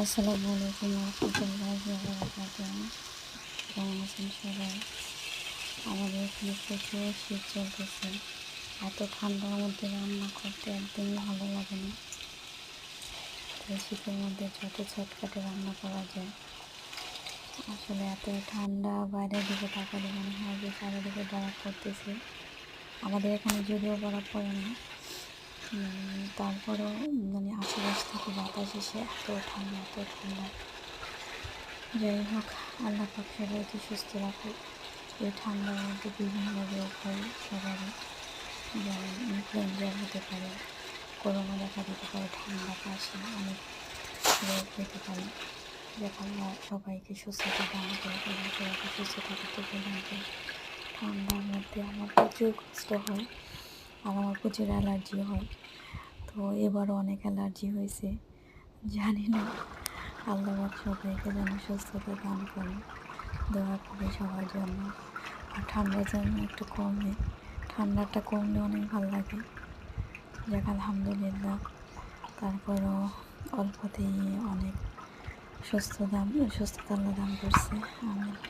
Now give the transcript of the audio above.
আসসালামু আলাইকুম রহমতুল্লাহি ওয়া বারাকাতুহু। কেমন আছেন সবাই? আমাদের এখানে প্রচুর শীত চলতেছে। এত ঠান্ডার মধ্যে রান্না করতে একদমই ভালো লাগে না। তো শীতের মধ্যে যত ছটকাটে রান্না করা যায়। আসলে এত ঠান্ডা, বাইরের দিকে তাকালে মনে হয় যে চারিদিকে বরফ পড়তেছে। আমাদের এখানে যদিও বরফ পড়ে না, তারপরেও আশেপাশ থেকে বাতাস এসে এত ঠান্ডা, এত ঠান্ডা। যাই হোক, আল্লাহ পাক সবাইকে সুস্থ রাখুক। এই ঠান্ডার মধ্যে বিভিন্ন রোগ হয় সবারই, যেমন ইনফ্লুয়েঞ্জা হতে পারে, করোনা দেখা দিতে পারে, ঠান্ডা কাশি অনেক রোগ হতে পারে। যাক আল্লাহ সবাইকে সুস্থতা দান করে, সবাইকে সুস্থ থাকাতে প্রদান করে। ঠান্ডার মধ্যে আমার প্রচুর কষ্ট হয় আর আমার প্রচুর অ্যালার্জি হয়। তো এবারও অনেক অ্যালার্জি হয়েছে, জানি না। আল্লাহ পাক সবাইকে যেন সুস্থতা দান করে, দোয়া করি সবার জন্য। আর ঠান্ডা যেন একটু কমে, ঠান্ডাটা কমলে অনেক ভালো লাগে। যাক আলহামদুলিল্লাহ, তারপরও অল্পতেই অনেক সুস্থতা আল্লাহ দান করছে। আমিন।